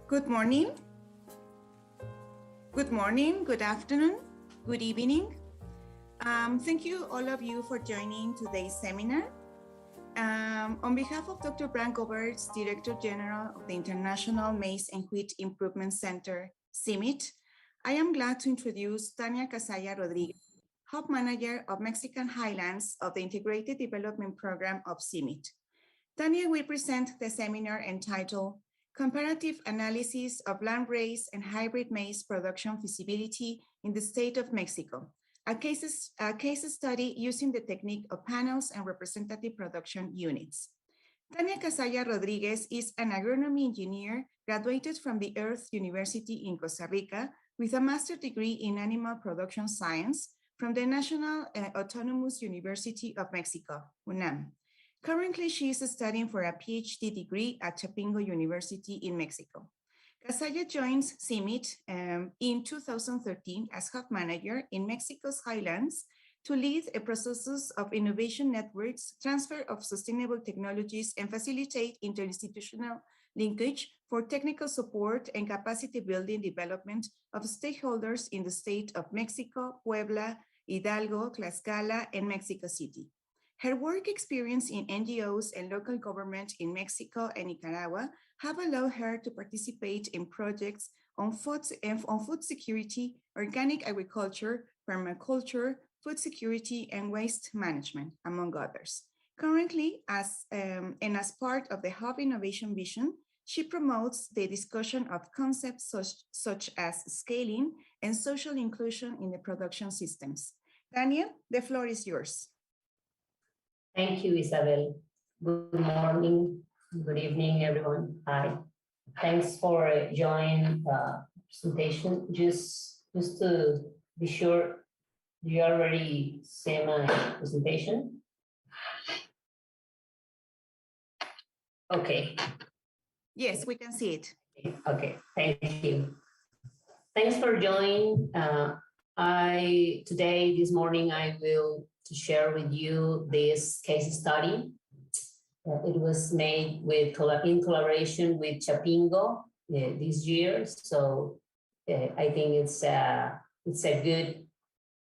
Good morning, good afternoon, good evening. Thank you all of you for joining today's seminar. On behalf of Dr. Brian Goberts, Director General of the International Maize and Wheat Improvement Center, CIMMYT, I am glad to introduce Tania Casaya Rodriguez, Hub Manager of Mexican Highlands of the Integrated Development Program of CIMMYT. Tania will present the seminar entitled Comparative Analysis of Landrace and Hybrid Maize Production Feasibility in the State of Mexico, a case study using the technique of panels and representative production units. Tania Casaya Rodriguez is an agronomy engineer graduated from the Earth University in Costa Rica with a master's degree in animal production science from the National Autonomous University of Mexico, UNAM. Currently, she is studying for a PhD degree at Chapingo University in Mexico. Casaya joins CIMMYT in 2013 as Hub Manager in Mexico's Highlands to lead a processes of innovation networks, transfer of sustainable technologies, and facilitate interinstitutional linkage for technical support and capacity building development of stakeholders in the state of Mexico, Puebla, Hidalgo, Tlaxcala, and Mexico City. Her work experience in NGOs and local government in Mexico and Nicaragua have allowed her to participate in projects on food security, organic agriculture, permaculture, food security, and waste management, among others. Currently, as part of the Hub Innovation Vision, she promotes the discussion of concepts such as scaling and social inclusion in the production systems. Tania, the floor is yours. Thank you, Isabel. Good morning, good evening, everyone. Hi. Thanks for joining the presentation. Just to be sure, you already see my presentation? Okay. Yes, we can see it. Okay, thank you. Thanks for joining. This morning, I will share with you this case study. It was made in collaboration with Chapingo this year. So I think it's a good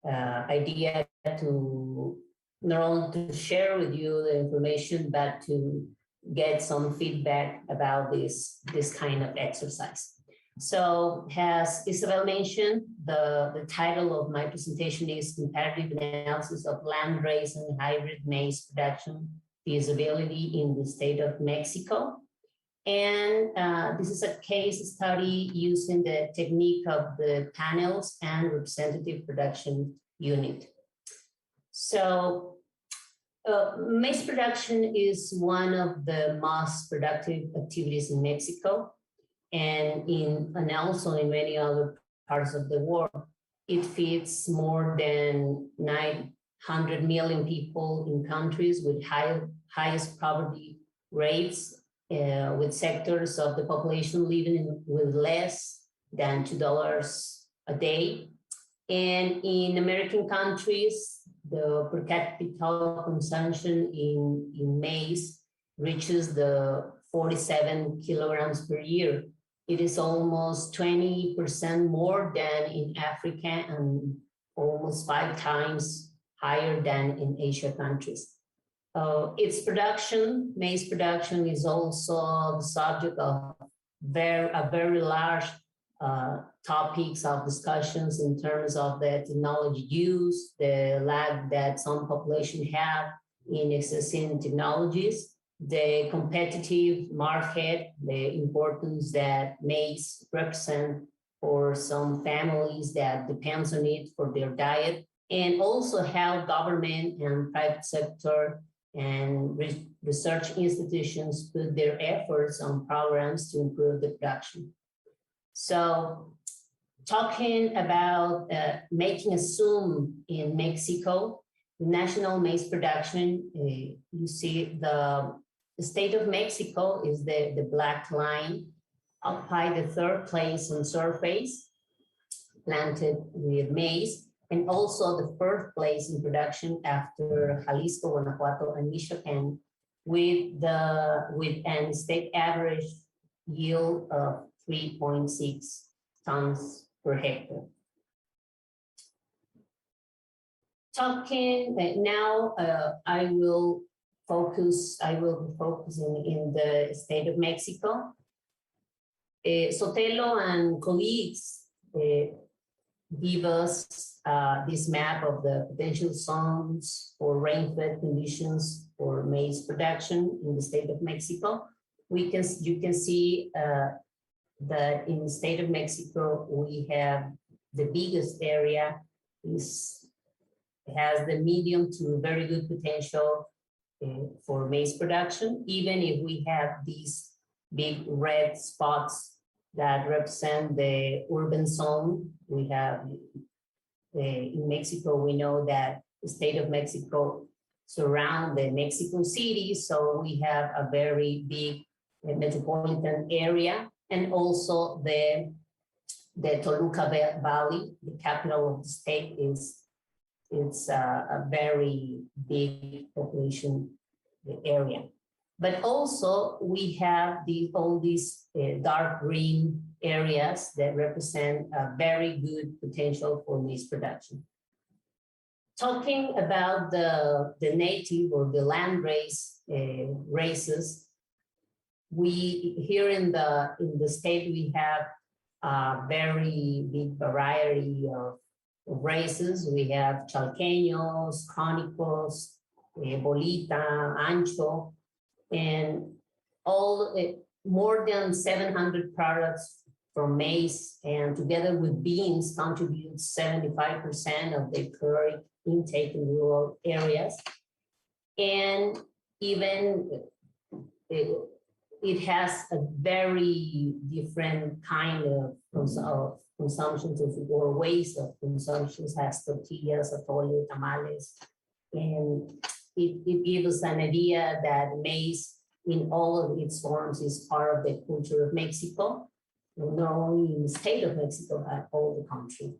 idea to not only to share with you the information, but to get some feedback about this kind of exercise. So as Isabel mentioned, the title of my presentation is Comparative Analysis of Landrace and Hybrid Maize Production Feasibility in the State of Mexico. And this is a case study using the technique of the panels and representative production unit. So maize production is one of the most productive activities in Mexico. And also in many other parts of the world. It feeds more than 900 million people in countries with highest poverty rates, with sectors of the population living with less than $2 a day. And in American countries, the per capita consumption in maize reaches the 47 kilograms per year. It is almost 20% more than in Africa and almost 5 times higher than in Asia countries. Its production, maize production, is also the subject of a very large topics of discussions in terms of the technology use, the lag that some population have in accessing technologies, the competitive market, the importance that maize represent for some families that depends on it for their diet, and also how government and private sector and research institutions put their efforts on programs to improve the production. So talking about making a zoom in Mexico, the national maize production, you see the state of Mexico is the black line, occupy the 3rd place on surface, planted with maize, and also the 1st place in production after Jalisco, Guanajuato, and Michoacan, with an state average yield of 3.6 tons per hectare. Talking now, I will be focusing in the state of Mexico. Sotelo and colleagues give us this map of the potential zones for rainfed conditions for maize production in the state of Mexico. You can see that in the state of Mexico, we have the biggest area has the medium to very good potential for maize production, even if we have these big red spots that represent the urban zone. We have in Mexico, we know that the state of Mexico surround the Mexico City, so we have a very big metropolitan area, and also the Toluca Valley, the capital of the state, it's a very big population area. But also we have all these dark green areas that represent a very good potential for maize production. Talking about the native or the land races, we here in the state we have a very big variety of races. We have chalqueños, cónicos, bolita, ancho, and all more than 700 products from maize, and together with beans contribute 75% of the caloric intake in rural areas. And even it has a very different kind of consumptions or ways of consumptions, has tortillas, atole, tamales, and it gives us an idea that maize in all of its forms is part of the culture of Mexico, not only in the state of Mexico, but all the country.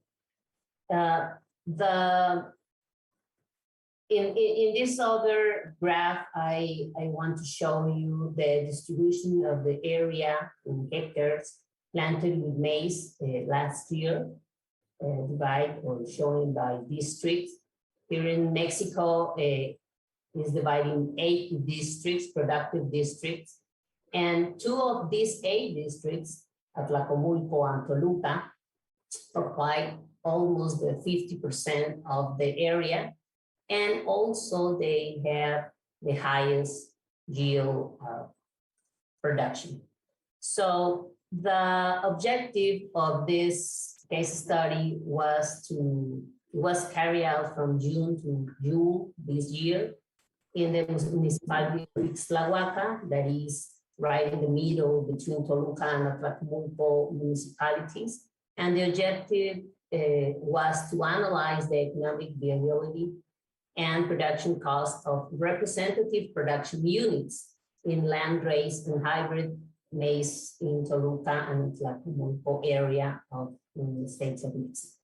In this other graph, I want to show you the distribution of the area in hectares planted with maize last year, divided or showing by districts. Here in Mexico, is dividing 8 districts, productive districts, and 2 of these 8 districts, Atlacomulco and Toluca, occupy almost the 50% of the area, and also they have the highest yield production. So the objective of this case study was carried out from June to June this year in the municipality of Tlaxcala, that is right in the middle between Toluca and Atlacomulco municipalities. And the objective was to analyze the economic viability and production cost of representative production units in landrace and hybrid maize in Toluca and Tlacomulco area of the states of Mexico.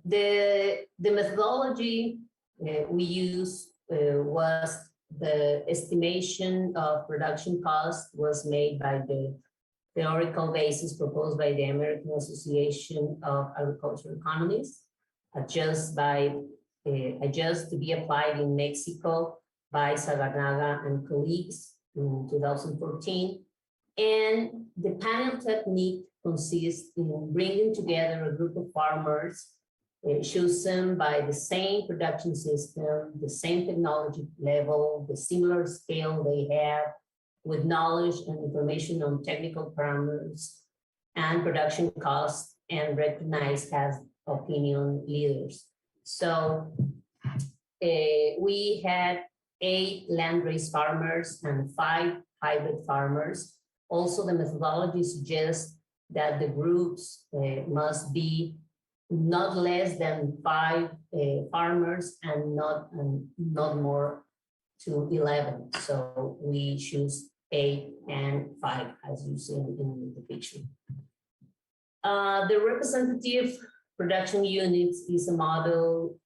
The methodology we used was the estimation of production cost was made by the theoretical basis proposed by the American Association of Agricultural Economists, adjust to be applied in Mexico by Sagarnaga and colleagues in 2014. And the panel technique consists in bringing together a group of farmers, chosen by the same production system, the same technology level, the similar scale they have, with knowledge and information on technical parameters and production costs, and recognized as opinion leaders. So we had 8 landrace farmers and 5 hybrid farmers. Also, the methodology suggests that the groups must be not less than 5 farmers and not more to 11. So we choose 8 and 5, as you see in the picture. The representative production units is a model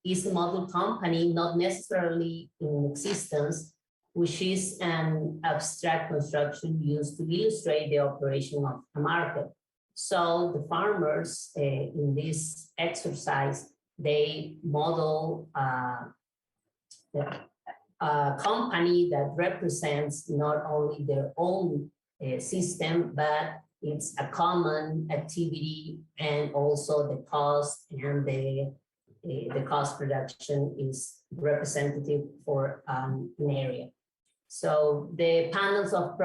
company, not necessarily in existence, which is an abstract construction used to illustrate the operation of a market. So the farmers in this exercise, they model a company that represents not only their own system, but it's a common activity, and also the cost and the cost production is representative for an area. So the panels of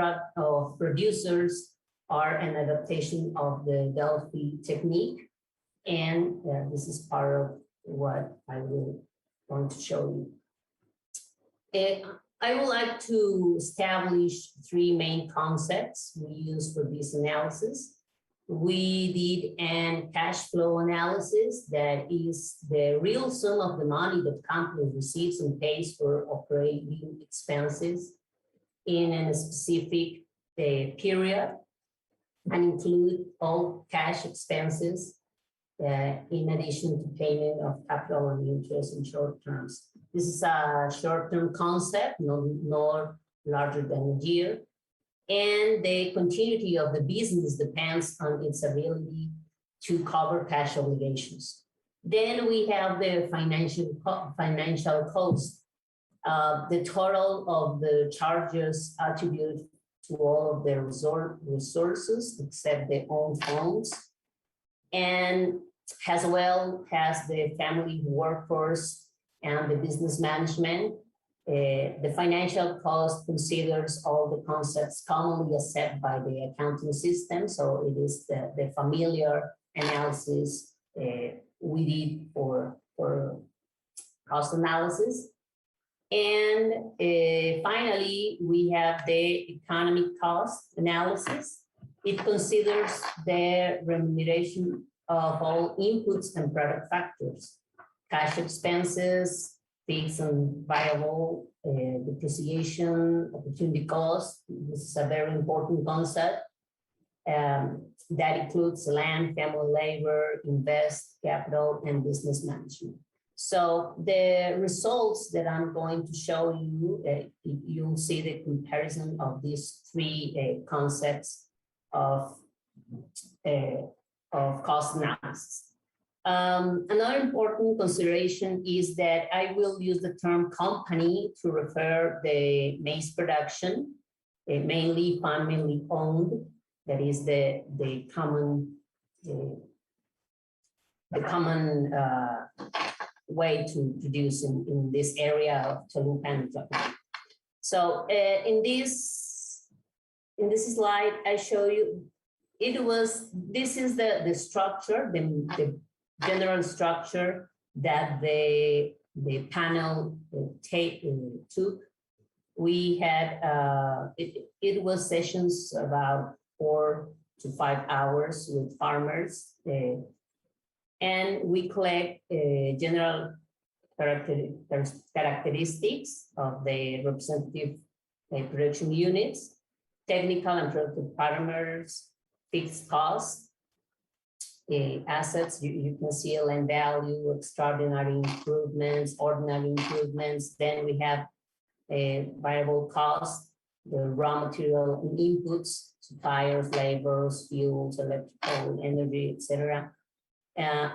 producers are an adaptation of the Delphi technique, and this is part of what I will want to show you. I would like to establish three main concepts we use for this analysis. We did an cash flow analysis, that is the real sum of the money that company receives and pays for operating expenses in a specific period, and include all cash expenses in addition to payment of capital and interest in short terms. This is a short-term concept, nor larger than a year. And the continuity of the business depends on its ability to cover cash obligations. Then we have the financial cost. The total of the charges attributed to all of the resources except their own funds, and as well as the family workforce and the business management. The financial cost considers all the concepts commonly accepted by the accounting system. So it is the familiar analysis we did for cost analysis. And finally, we have the economic cost analysis. It considers the remuneration of all inputs and product factors, cash expenses, fixed and variable depreciation, opportunity cost. This is a very important concept. That includes land, family labor, invest, capital, and business management. So the results that I'm going to show you, you'll see the comparison of these three concepts of cost analysis. Another important consideration is that I will use the term company to refer the maize production, mainly family owned. That is the common way to produce in this area of Toluca and Tlaxcala. So in this slide, I show you this is the structure, the general structure that the panel took. We had, it was sessions about 4 to 5 hours with farmers, and we collect general characteristics of the representative production units, technical and productive parameters, fixed costs, assets. You can see land value, extraordinary improvements, ordinary improvements. Then we have variable cost, the raw material and inputs, suppliers, labors, fuels, electrical, energy, etc.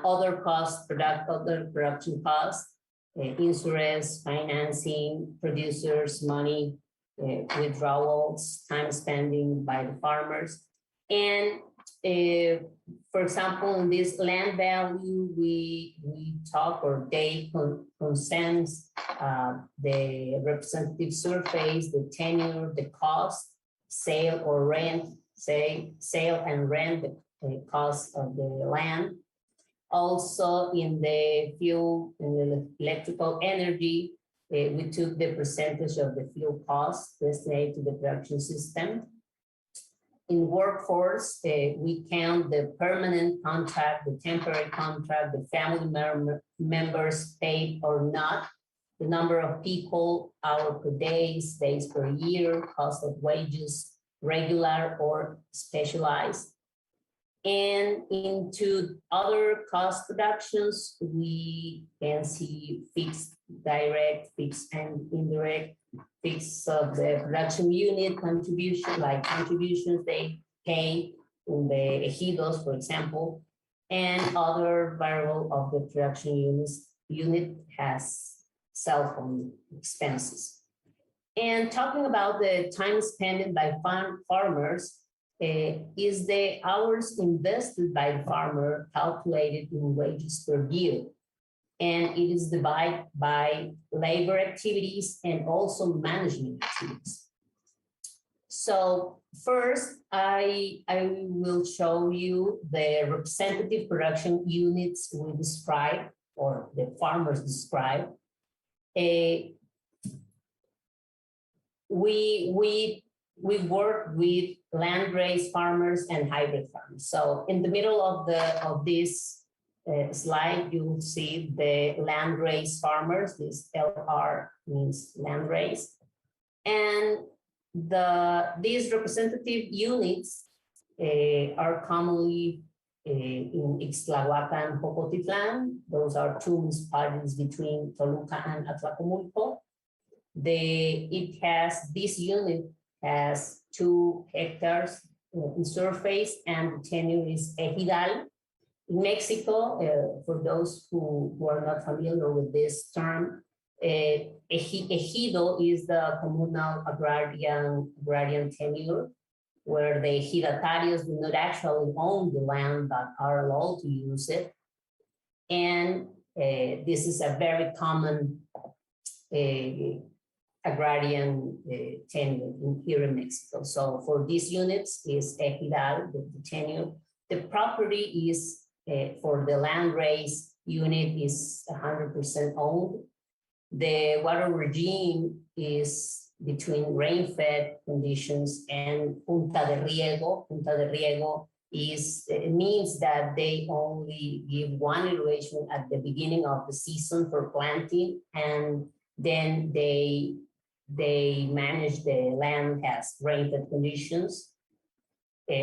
Other costs, other production costs, insurance, financing, producers, money, withdrawals, time spending by the farmers. And for example, in this land value, we talk, or they consensus the representative surface, the tenure, the cost, sale or rent, sale and rent, the cost of the land. Also in the fuel and the electrical energy, we took the percentage of the fuel cost destined to the production system. In workforce, we count the permanent contract, the temporary contract, the family members paid or not, the number of people, hour per day, days per year, cost of wages, regular or specialized. And into other cost reductions, we can see fixed, direct, fixed and indirect, fix of the production unit contribution, like contributions they pay in the ejidos, for example, and other variable of the production unit has cell phone expenses. And talking about the time spent by farmers, is the hours invested by the farmer calculated in wages per year. And it is divided by labor activities and also management activities. So first, I will show you the representative production units we describe, or the farmers describe. We work with landrace farmers and hybrid farmers. So in the middle of this slide, you will see the landrace farmers. This LR means landrace, and these representative units are commonly in Ixtlahuaca and Jocotitlan. Those are two municipalities between Toluca and Atlacomulco. This unit has 2 hectares in surface, and the tenure is ejidal. In Mexico, for those who are not familiar with this term, ejido is the communal agrarian tenure, where the ejidatarios do not actually own the land but are allowed to use it. And this is a very common agrarian tenure here in Mexico. So for these units is ejidal, the tenure. The property is for the landrace unit is 100% owned. The water regime is between rain-fed conditions and punta de riego. Punta de riego it means that they only give one irrigation at the beginning of the season for planting, and then they manage the land as rain-fed conditions.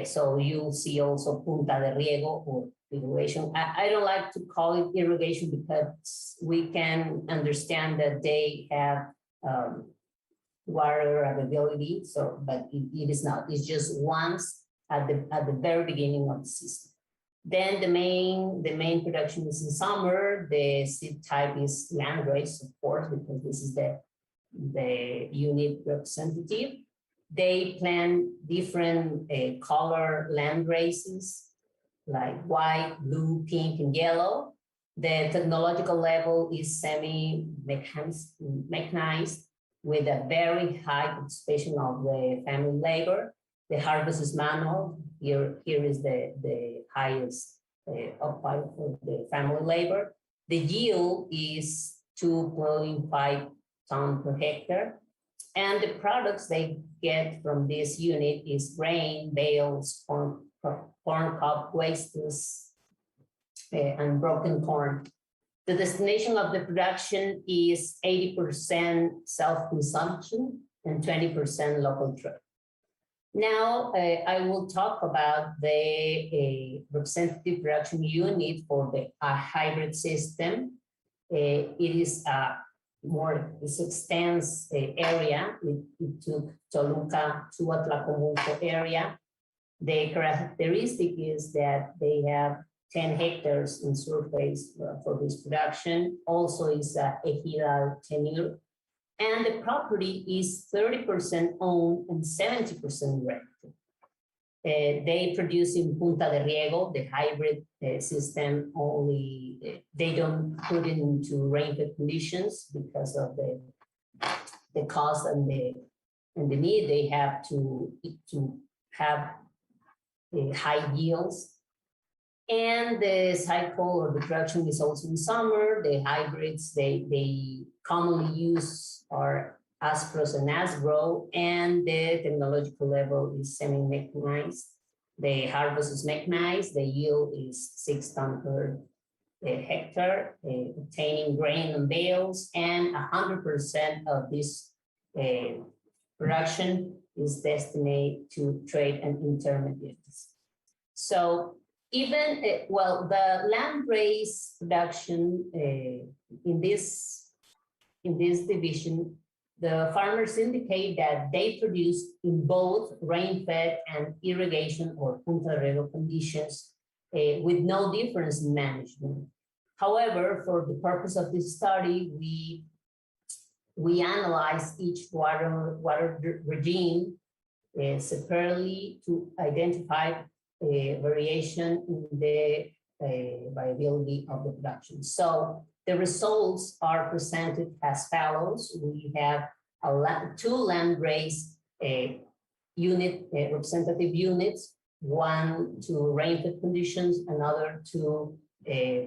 So you'll see also punta de riego or irrigation. I don't like to call it irrigation because we can understand that they have water availability. So, but it is not. It's just once at the very beginning of the season. Then the main production is in summer. The seed type is landrace, of course, because this is the unit representative. They plant different color landraces like white, blue, pink, and yellow. The technological level is semi-mechanized with a very high participation of the family labor. The harvest is manual. Here is the highest output for the family labor. The yield is 2.5 tons per hectare. And the products they get from this unit is grain, bales, corn cob wastes, and broken corn. The destination of the production is 80% self-consumption and 20% local trade. Now, I will talk about the representative production unit for the hybrid system. It is more extensive area. It took Toluca to Atlacomulco area. The characteristic is that they have 10 hectares in surface for this production. Also is a ejidal tenure. And the property is 30% owned and 70% rented. They produce in Punta de Riego, the hybrid system, only they don't put it into rain-fed conditions because of the cost and the need they have to have high yields. And the cycle or the production is also in summer. The hybrids they commonly use are Aspros and Asgrow, and the technological level is semi-mechanized. The harvest is mechanized. The yield is 6 tons per hectare, obtaining grain and bales, and 100% of this production is destined to trade and intermediates. So even, the landrace production in this division the farmers indicate that they produce in both rain-fed and irrigation or punta de riego conditions with no difference in management. However, for the purpose of this study, we analyze each water regime separately to identify variation in the viability of the production. So the results are presented as follows. We have two landrace representative units, one to rain-fed conditions, another to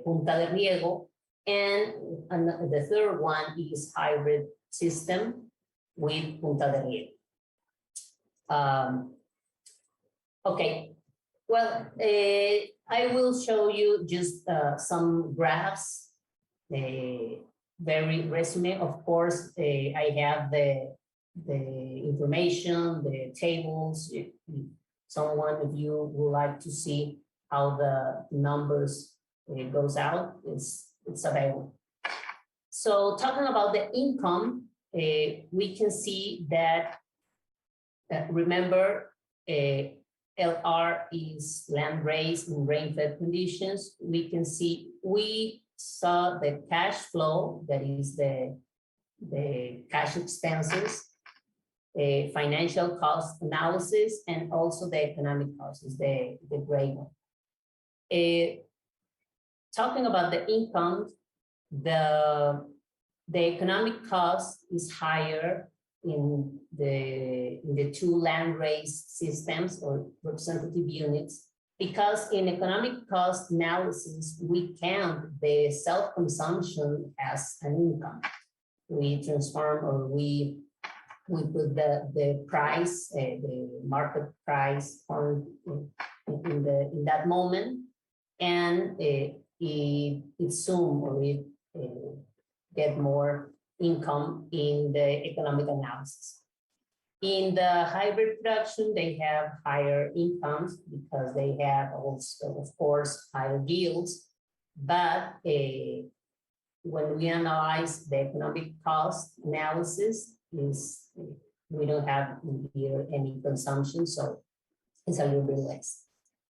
punta de riego, and the third one is hybrid system with punta de riego. Okay, well, I will show you just some graphs, very resume. Of course, I have the information, the tables. If someone of you would like to see how the numbers goes out, it's available. So talking about the income, we can see that, remember, LR is land raised in rain-fed conditions. We saw the cash flow, that is the cash expenses, financial cost analysis, and also the economic cost is the gray one. Talking about the income, the economic cost is higher in the two land raised systems or representative units, because in economic cost analysis, we count the self-consumption as an income. We transform, or we put the price, the market price in that moment, and it assume, or it get more income in the economic analysis. In the hybrid production, they have higher incomes because they have also, of course, higher yields. But when we analyze the economic cost analysis, we don't have here any consumption, so it's a little bit less.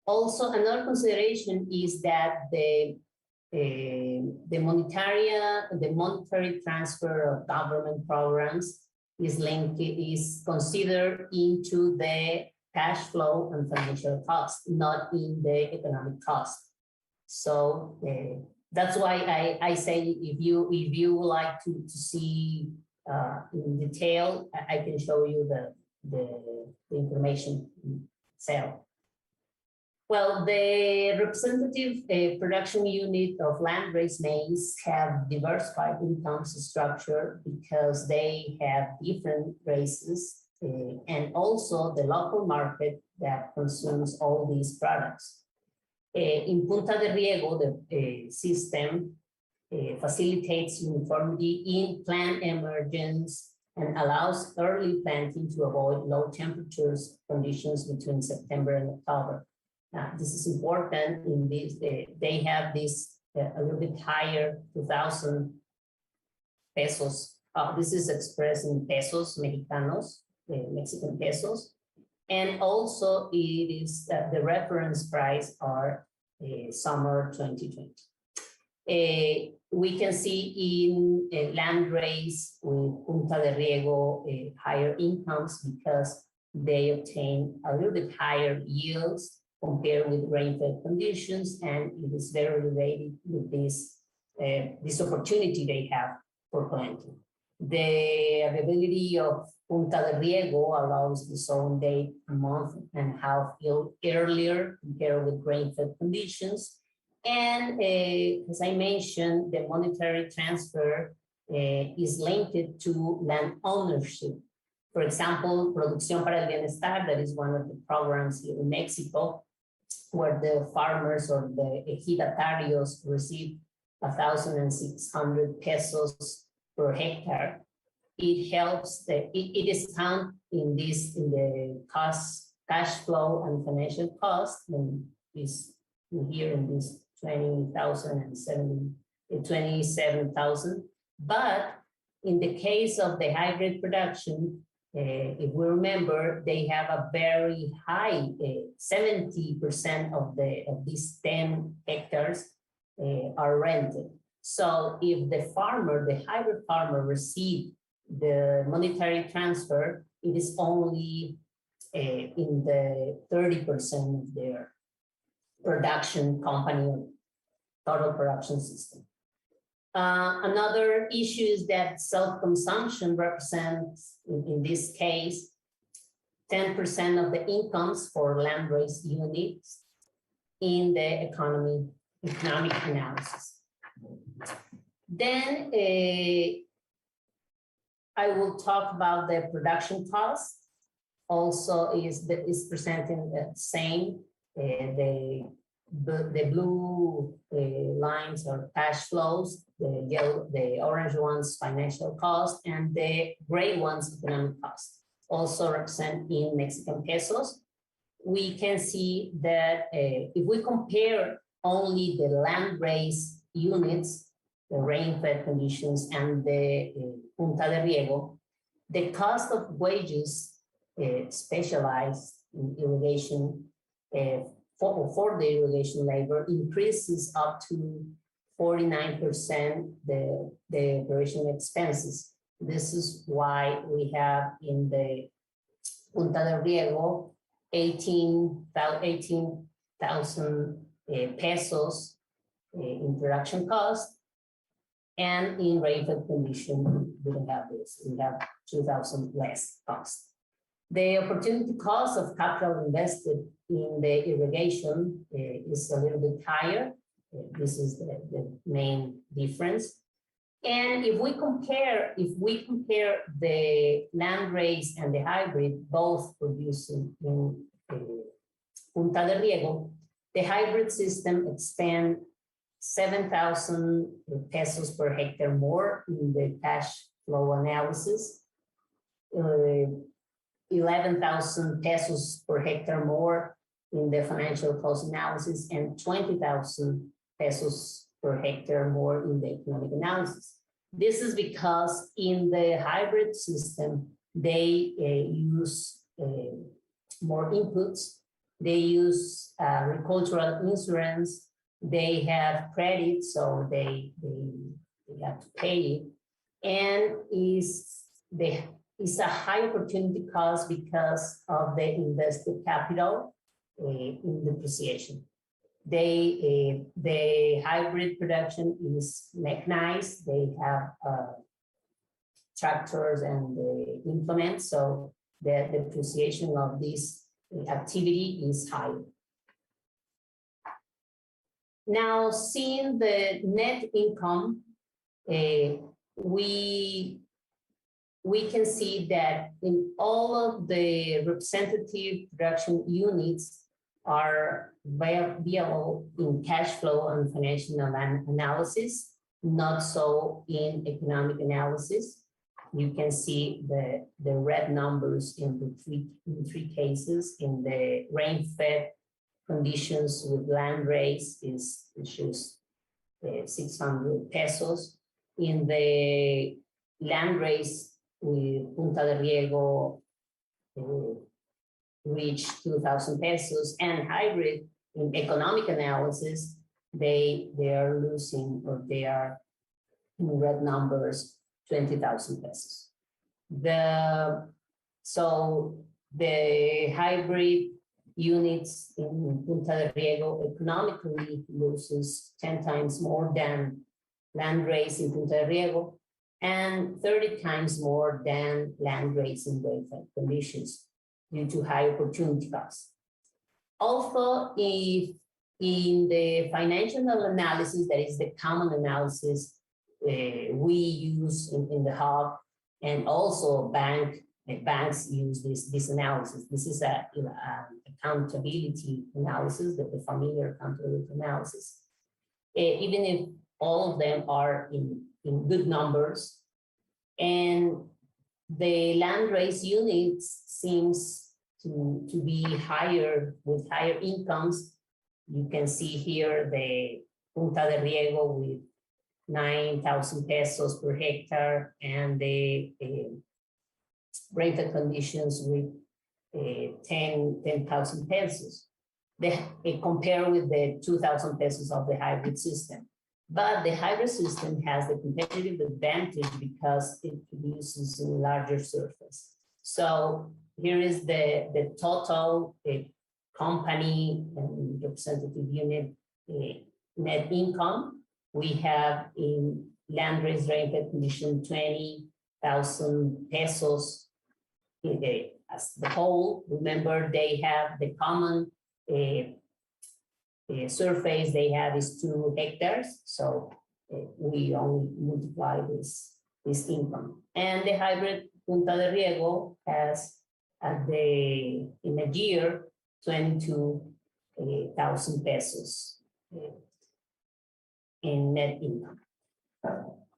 Also, another consideration is that the monetary transfer of government programs is considered into the cash flow and financial cost, not in the economic cost. So that's why I say if you would like to see in detail, I can show you the information itself. Well, the representative production unit of land-raised maize have diversified income structure because they have different races and also the local market that consumes all these products. In Punta de Riego, the system facilitates uniformity in plant emergence and allows early planting to avoid low temperatures conditions between September and October. This is important in this, they have this a little bit higher, 2,000 pesos. This is expressed in pesos mexicanos, Mexican pesos. And also it is the reference price are summer 2020. We can see in land race with Punta de Riego higher incomes because they obtain a little bit higher yields compared with rain-fed conditions, and it is very related with this opportunity they have for planting. The availability of Punta de Riego allows the sowing date a month and a half earlier compared with rain-fed conditions. And as I mentioned, the monetary transfer is linked to land ownership. For example, Producción para el Bienestar, that is one of the programs here in Mexico, where the farmers or the ejidatarios receive 1,600 pesos per hectare. It helps, it is counted in the cash flow and financial cost, and is here in this 20,000 and 27,000. But In the case of the hybrid production, if we remember, they have a very high, 70% of these 10 hectares are rented. So if the farmer, the hybrid farmer, receive the monetary transfer, it is only in the 30% of their production company or total production system. Another issue is that self-consumption represents, in this case, 10% of the incomes for landrace units in the economic analysis. Then I will talk about the production cost. Also is presenting the same. The blue lines are cash flows, the orange ones financial cost, and the gray ones economic cost. Also represent in Mexican pesos. We can see that if we compare only the landrace units, the rain-fed conditions, and the punta de riego, the cost of wages specialized in irrigation for the irrigation labor increases up to 49% the operational expenses. This is why we have in the punta de riego 18,000 pesos in production cost. And in rain-fed condition, we don't have this. We have 2,000 less cost. The opportunity cost of capital invested in the irrigation is a little bit higher. This is the main difference. And if we compare the landrace and the hybrid, both producing in punta de riego, the hybrid system expends 7,000 pesos per hectare more in the cash flow analysis, 11,000 pesos per hectare more in the financial cost analysis, and 20,000 pesos per hectare more in the economic analysis. This is because in the hybrid system, they use more inputs, they use agricultural insurance, they have credit, so they have to pay it, and it's a high opportunity cost because of the invested capital in depreciation. The hybrid production is mechanized. They have tractors and implements, so the depreciation of this activity is higher. Now, seeing the net income, we can see that in all of the representative production units are viable in cash flow and financial analysis, not so in economic analysis. You can see the red numbers in the three cases. In the rain-fed conditions with landrace is 600 pesos. In the landrace with punta de riego reach 2,000 pesos, and hybrid in economic analysis, they are losing, or they are in red numbers, 20,000 pesos. So the hybrid units in punta de riego economically loses 10 times more than landrace in punta de riego, and 30 times more than landrace in rain-fed conditions due to high opportunity costs. Also, if in the financial analysis, that is the common analysis we use in the hub, and also banks use this analysis. This is a accountability analysis, the familiar accountability analysis. Even if all of them are in good numbers, and the landrace units seems to be higher, with higher incomes. You can see here the punta de riego with 9,000 pesos per hectare, and the rental conditions with 10,000 pesos. They compare with the 2,000 pesos of the hybrid system. But the hybrid system has the competitive advantage because it produces a larger surface. So here is the total company and representative unit net income. We have in landrace rental condition 20,000 pesos as the whole. Remember, they have the common surface they have is 2 hectares. So we only multiply this income. And the hybrid Punta de Riego has in a year 22,000 pesos in net income.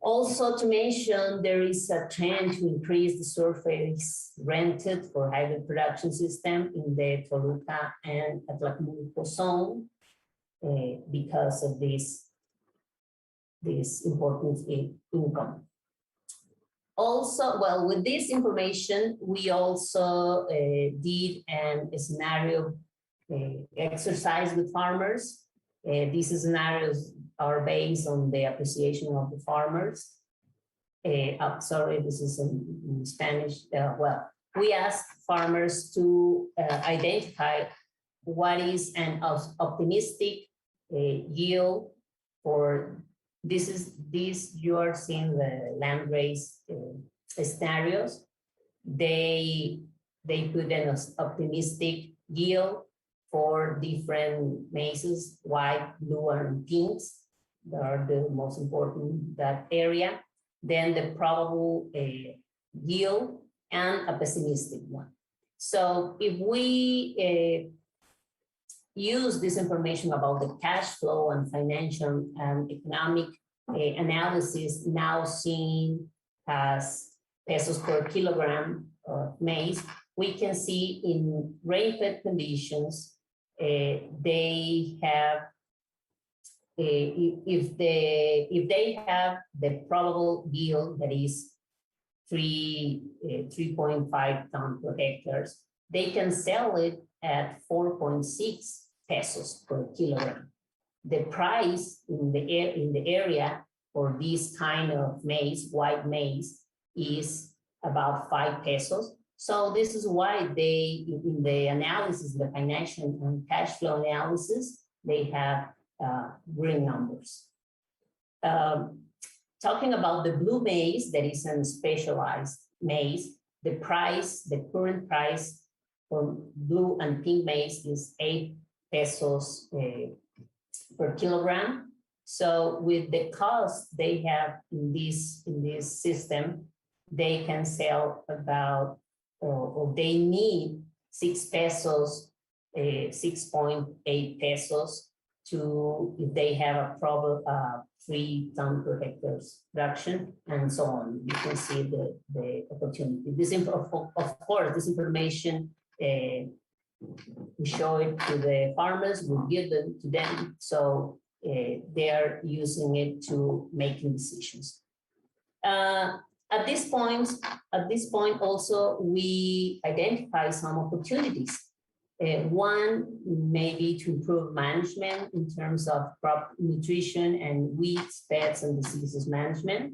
Also to mention, there is a trend to increase the surface rented for hybrid production system in the Toluca and Atlacomulco zone because of this important income. Also, well, with this information, we also did a scenario exercise with farmers. These scenarios are based on the appreciation of the farmers. Sorry, this is in Spanish. Well, we asked farmers to identify what is an optimistic yield for this. You are seeing the landrace scenarios. They put an optimistic yield for different maizes, white, blue, and pinks. They are the most important that area. Then the probable yield and a pessimistic one. So if we use this information about the cash flow and financial and economic analysis, now seen as pesos per kilogram of maize, we can see in rain-fed conditions, they have, if they have the probable yield that is 3.5 tons per hectares, they can sell it at 4.6 pesos per kilogram. The price in the area for this kind of maize, white maize, is about 5 pesos. So this is why they, in the analysis, the financial and cash flow analysis, they have green numbers. Talking about the blue maize, that is a specialized maize, the current price for blue and pink maize is 8 pesos per kilogram. So with the cost they have in this system, they can sell about, or they need 6 pesos, 6.8 pesos to, if they have a problem, 3 tons per hectare production, and so on. You can see the opportunity. Of course, this information, we show it to the farmers, we give them to them, so they are using it to making decisions. At this point also, we identify some opportunities. One, maybe to improve management in terms of crop nutrition and weeds, pests, and diseases management.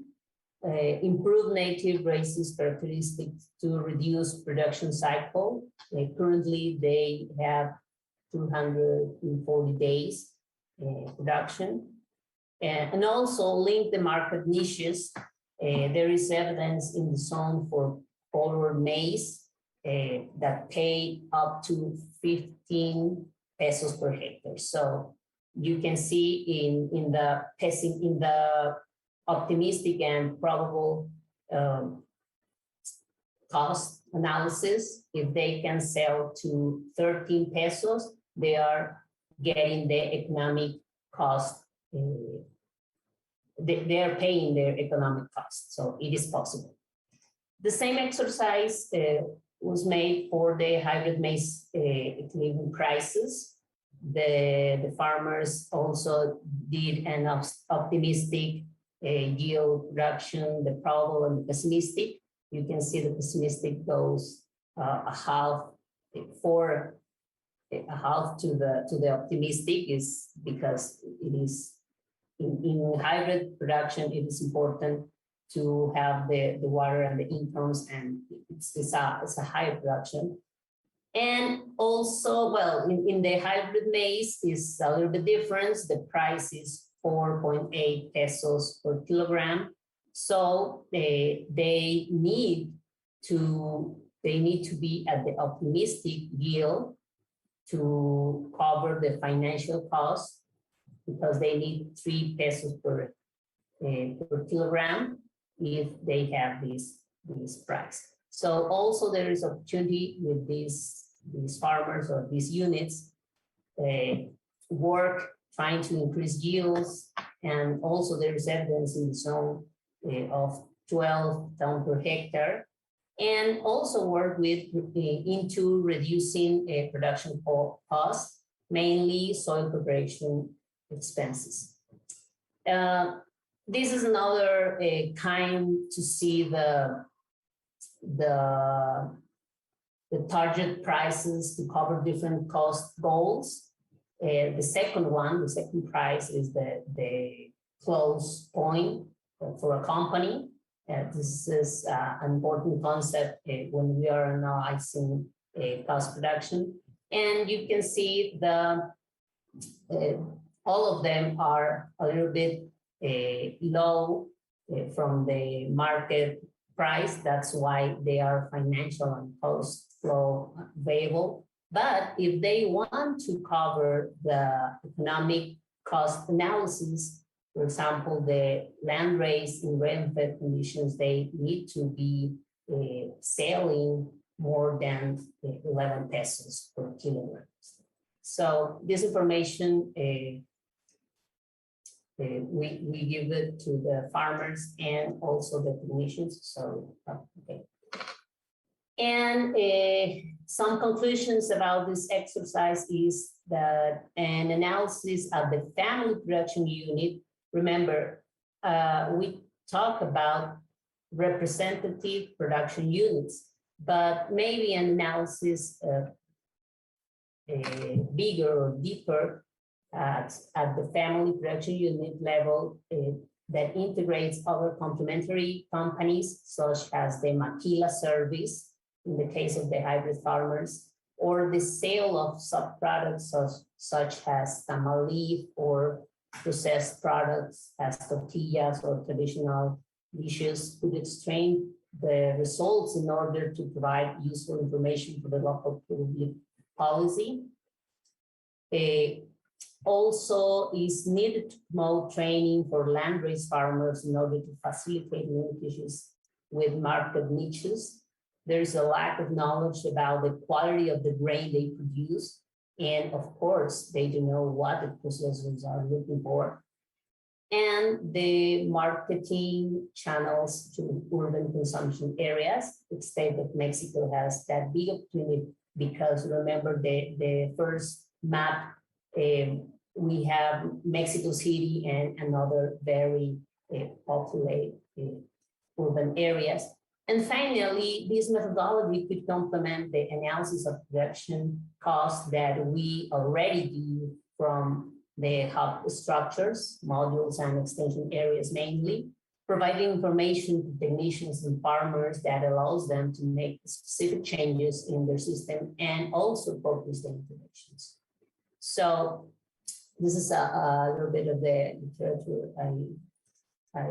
Improve native races characteristics to reduce production cycle. Currently, they have 240 days production. And also link the market niches. There is evidence in the zone for forward maize that pay up to 15 pesos per hectare. So you can see in the optimistic and probable cost analysis, if they can sell to 13 pesos, they are getting the economic cost. They are paying their economic cost, so it is possible. The same exercise was made for the hybrid maize equilibrium prices. The farmers also did an optimistic yield production, the probable and the pessimistic. You can see the pessimistic goes a half to the optimistic is because it is in hybrid production, it is important to have the water and the incomes, and it's a higher production. And also, well, in the hybrid maize is a little bit different. The price is 4.8 pesos per kilogram. So they need to be at the optimistic yield to cover the financial cost, because they need 3 pesos per kilogram if they have this price. So also there is opportunity with these farmers or these units work trying to increase yields, and also there is evidence in the zone of 12 tons per hectare, and also work with into reducing production costs, mainly soil preparation expenses. This is another kind to see the target prices to cover different cost goals. The second price is the close point for a company. This is an important concept when we are analyzing cost production. And you can see all of them are a little bit low from the market price. That's why they are financial and post flow available. But if they want to cover the economic cost analysis, for example, the landrace in rain-fed conditions, they need to be selling more than 11 pesos per kilogram. So this information, we give it to the farmers and also the technicians. So, okay. And some conclusions about this exercise is that an analysis of the family production unit, remember, we talk about representative production units, but maybe an analysis bigger or deeper at the family production unit level that integrates other complementary companies, such as the maquila service, in the case of the hybrid farmers, or the sale of subproducts such as tamal leaf, or processed products as tortillas or traditional dishes, could extrain the results in order to provide useful information for the local public policy. Also is needed to promote training for landrace farmers in order to facilitate linkages with market niches. There is a lack of knowledge about the quality of the grain they produce. And of course, they don't know what the processors are looking for. And the marketing channels to urban consumption areas. The state of Mexico has that big opportunity because remember the first map, we have Mexico City and another very populated urban areas. And finally, this methodology could complement the analysis of production costs that we already do from the hub structures, modules, and extension areas mainly, providing information to technicians and farmers that allows them to make specific changes in their system and also focus the interventions. So this is a little bit of the literature I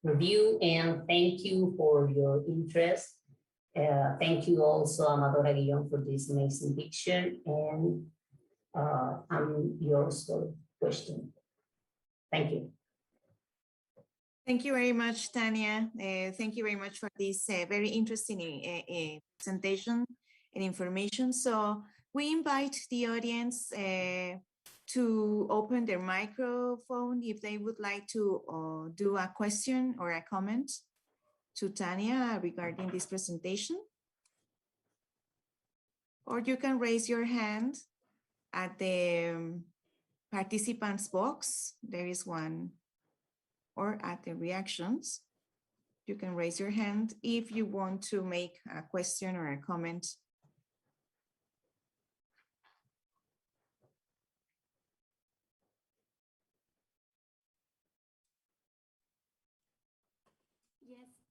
review, and thank you for your interest. Thank you also, Amadora Guillon, for this amazing picture, and I'm yours for question. Thank you. Thank you very much, Tania. Thank you very much for this very interesting presentation and information. So we invite the audience to open their microphone if they would like to do a question or a comment to Tania regarding this presentation. Or you can raise your hand at the participants box. There is one or at the reactions. You can raise your hand if you want to make a question or a comment.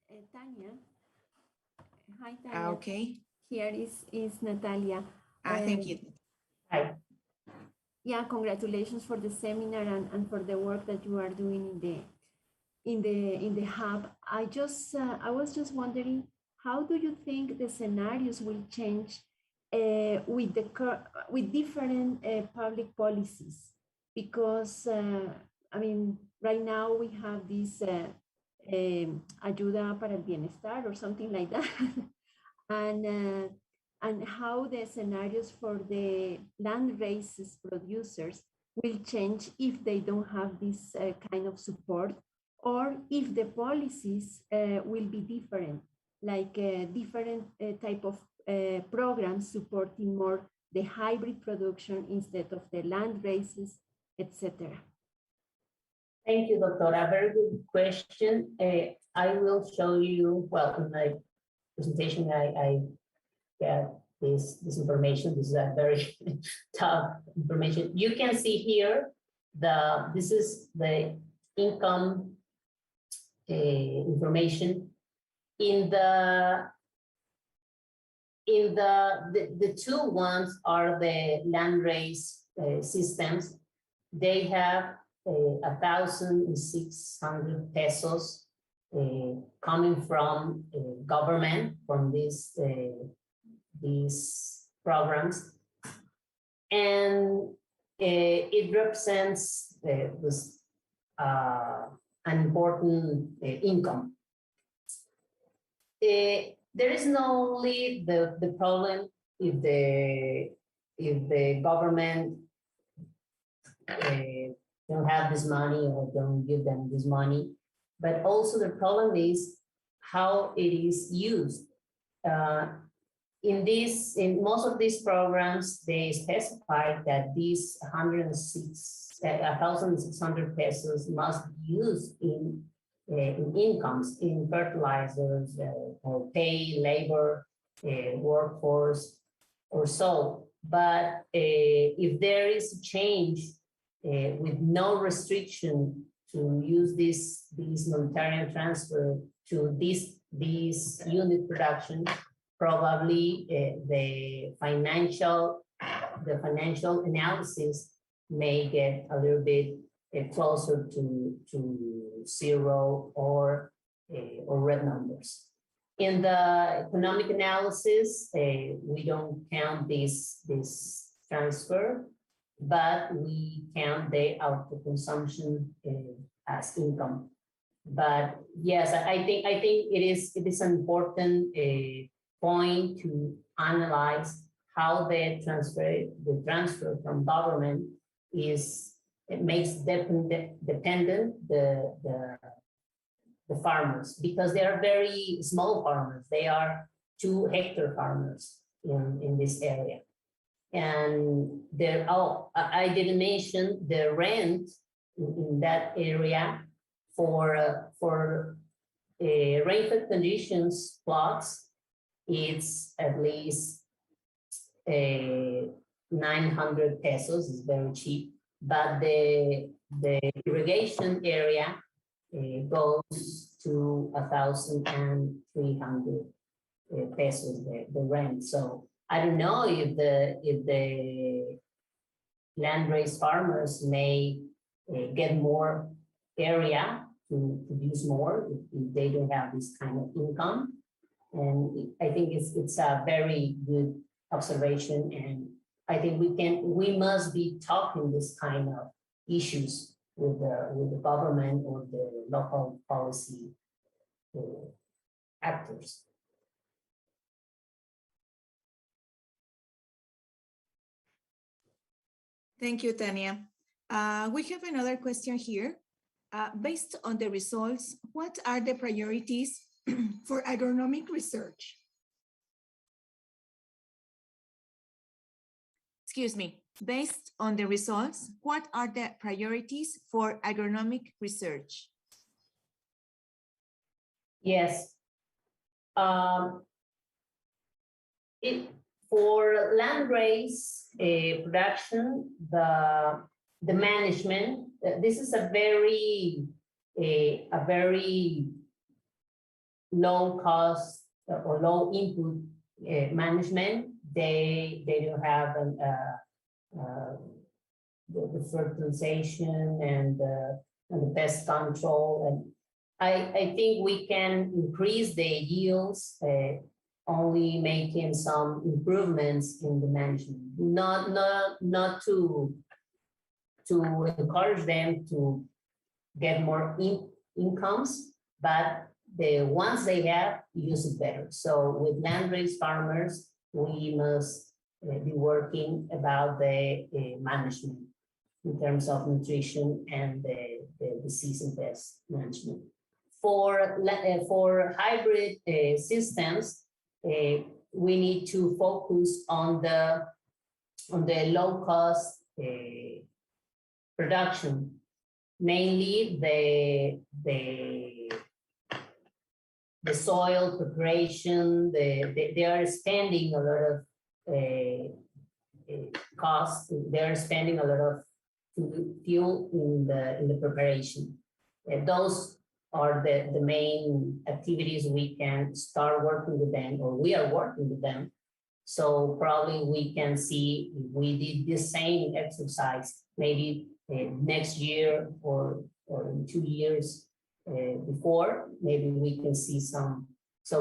Yes, Tania. Hi, Tania. Okay. Here is Natalia. Thank you. Hi. Yeah, congratulations for the seminar and for the work that you are doing in the hub. I was just wondering, how do you think the scenarios will change with different public policies? Because I mean, right now we have this ayuda para el bienestar or something like that, and how the scenarios for the land races producers will change if they don't have this kind of support, or if the policies will be different, like different type of programs supporting more the hybrid production instead of the land races, etc. Thank you, Doctora. Very good question. I will show you, well, in my presentation, I get this information. This is a very tough information. You can see here, this is the income information. In the two ones are the land race systems. They have 1,600 pesos coming from government, from these programs, and it represents this an important income. There is not only the problem if the government don't have this money or don't give them this money, but also the problem is how it is used. In most of these programs, they specify that these 1,600 pesos must be used in incomes, in fertilizers, or pay labor, workforce, or so. But if there is a change with no restriction to use this monetary transfer to this unit production, probably the financial analysis may get a little bit closer to zero or red numbers. In the economic analysis, we don't count this transfer, but we count the output consumption as income. But yes, I think it is an important point to analyze how the transfer from government makes dependent the farmers, because they are very small farmers. They are 2-hectare farmers in this area. And I didn't mention the rent in that area for rainfed conditions plots. It's at least 900 pesos. Is very cheap, but the irrigation area goes to 1,300 pesos, the rent. So I don't know if the landrace farmers may get more area to produce more if they don't have this kind of income. And I think it's a very good observation, and I think we must be talking this kind of issues with the government or the local policy actors. Thank you, Tania. We have another question here. Based on the results, what are the priorities for agronomic research? Excuse me. Based on the results, what are the priorities for agronomic research? Yes. For landrace production, the management, this is a very low cost or low input management. They don't have the fertilization and the pest control, and I think we can increase the yields only making some improvements in the management, not to encourage them to get more incomes, but the ones they have, use it better. So with landrace farmers, we must be working about the management in terms of nutrition and the disease and pest management. For hybrid systems, we need to focus on the low cost production, mainly the soil preparation. They are spending a lot of cost. They are spending a lot of fuel in the preparation. Those are the main activities we can start working with them, or we are working with them. So probably we can see if we did the same exercise, maybe next year or in 2 years before, maybe we can see some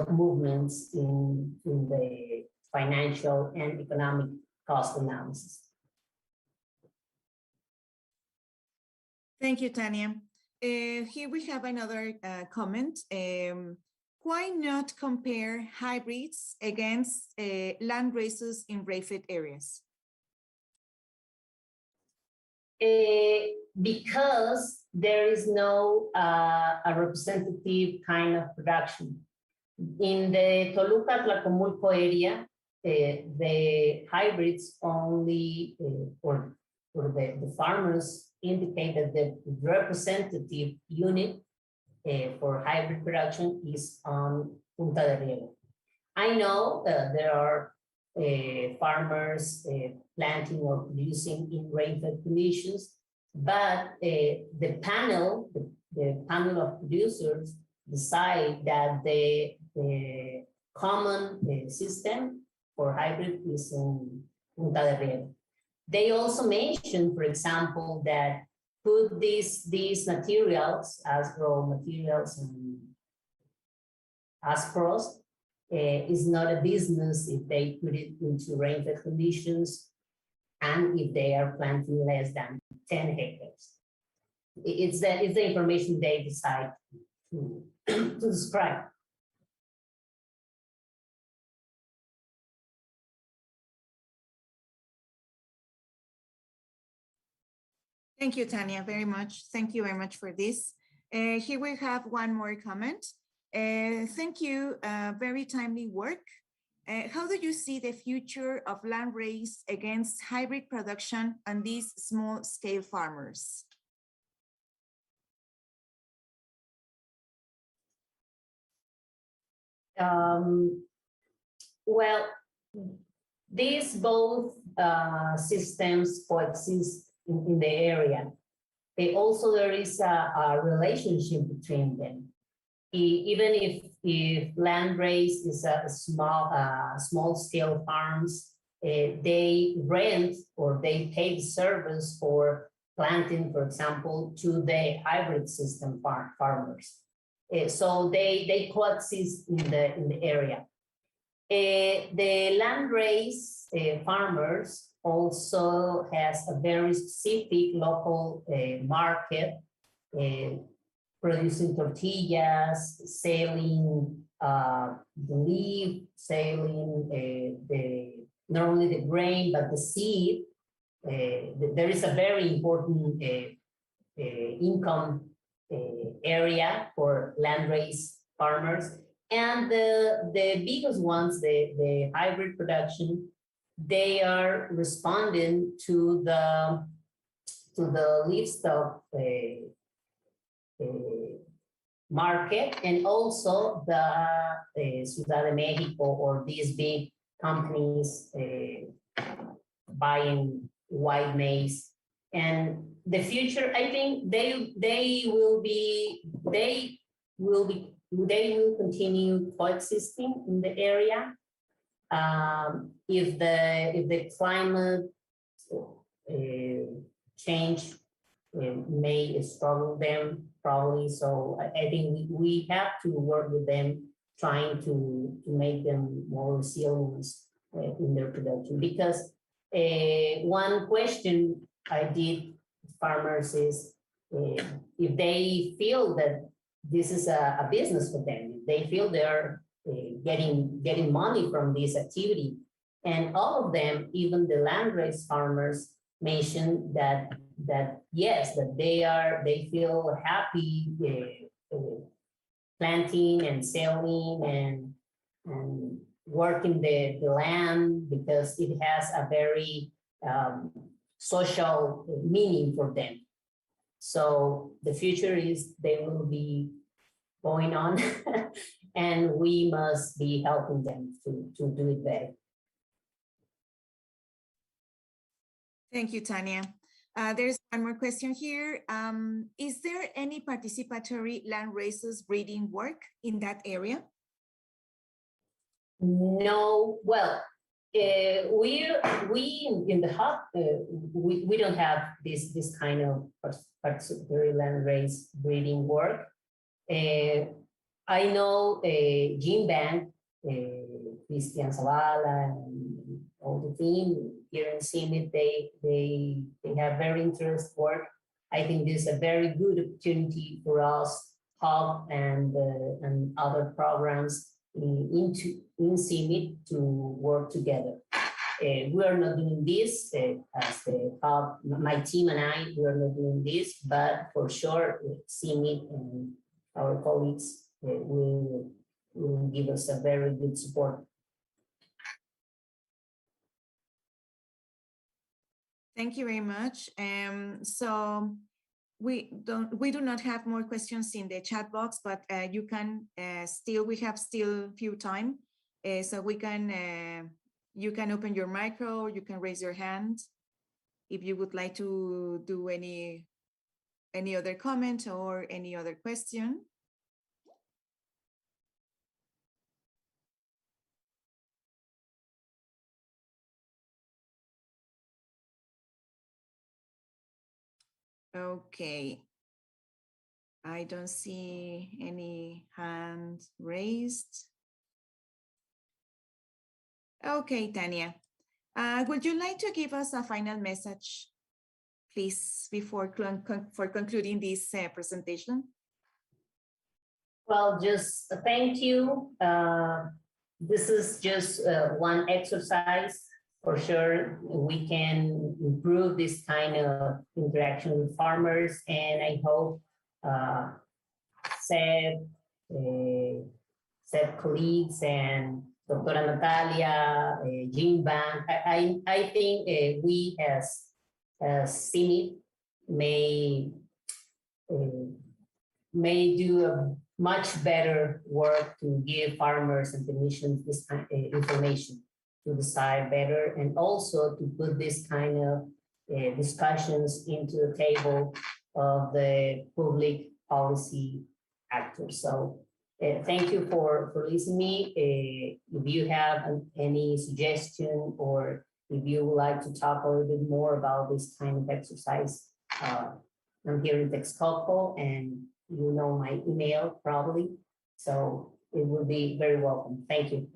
movements in the financial and economic cost analysis. Thank you, Tania. Here we have another comment. Why not compare hybrids against land races in rainfed areas? Because there is no a representative kind of production. In the Toluca, Tlacomulco area, the hybrids only, or the farmers indicate that the representative unit for hybrid production is on Punta de Riego. I know there are farmers planting or producing in rainfed conditions, but the panel of producers decide that the common system for hybrid is in Punta de Riego. They also mentioned, for example, that put these materials as raw materials and as pros is not a business if they put it into rainfed conditions and if they are planting less than 10 hectares. It's the information they decide to describe. Thank you, Tania, very much. Thank you very much for this. Here we have one more comment. Thank you, very timely work. How do you see the future of land race against hybrid production and these small scale farmers? Well, these both systems coexist in the area. There is a relationship between them. Even if land race is a small scale farms, they rent or they pay the service for planting, for example, to the hybrid system farmers. So they coexist in the area. The land race farmers also has a very specific local market, producing tortillas, selling the leaf, selling not only the grain, but the seed. There is a very important income area for landrace farmers. And the biggest ones, the hybrid production, they are responding to the livestock market, and also the Ciudad de Mexico or these big companies buying white maize. And the future, I think they will continue coexisting in the area. If the climate change may struggle them probably, so I think we have to work with them, trying to make them more resilient in their production. Because one question I did farmers is if they feel that this is a business for them, if they feel they're getting money from this activity. And all of them, even the landrace farmers, mentioned that yes, that they feel happy planting and selling and working the land, because it has a very social meaning for them. So the future is they will be going on and we must be helping them to do it better. Thank you, Tania. There's one more question here. Is there any participatory land races breeding work in that area? No, well, we in the hub, we don't have this kind of participatory land race breeding work. I know Gene Bank, Christian Zavala, and all the team here in CIMMYT, they have very interesting work. I think this is a very good opportunity for us, Hub and other programs in CIMMYT to work together. We are not doing this as the Hub, my team and I, we are not doing this, but for sure, CIMMYT and our colleagues will give us a very good support. Thank you very much. So we do not have more questions in the chat box, but you can we have still few time, so we can you can open your micro, you can raise your hand if you would like to do any other comment or any other question. Okay, I don't see any hand raised. Okay, Tania, would you like to give us a final message, please, before concluding this presentation? Well, just thank you. This is just one exercise. For sure, we can improve this kind of interaction with farmers, and I hope Seb colleagues and Doctora Natalia, Gene Bank, I think we as CIMMYT may do a much better work to give farmers and clinicians this kind of information to decide better, and also to put this kind of discussions into the table of the public policy actors. So thank you for listening. If you have any suggestion, or if you would like to talk a little bit more about this kind of exercise, I'm here in Texcoco, and you know my email probably, so it will be very welcome. Thank you.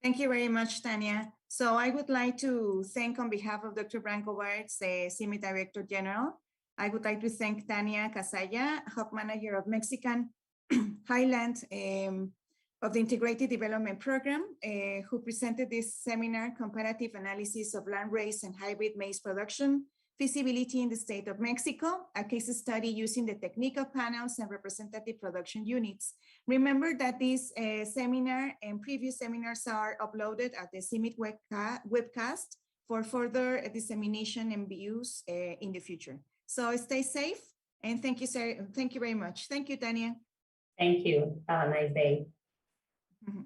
Thank you very much, Tania. So I would like to thank, on behalf of Dr. Branco Bartz, the CIMMYT Director General, I would like to thank Tania Casaya, Hub Manager of Mexican Highlands of the Integrated Development Program, who presented this seminar, Comparative Analysis of Landrace and Hybrid Maize Production, Feasibility in the State of Mexico, a case study using the technical panels and representative production units. Remember that this seminar and previous seminars are uploaded at the CIMMYT webcast for further dissemination and views in the future. So stay safe And thank you, sir. Thank you very much. Thank you, Tania. Thank you. Have a nice day. Mhm.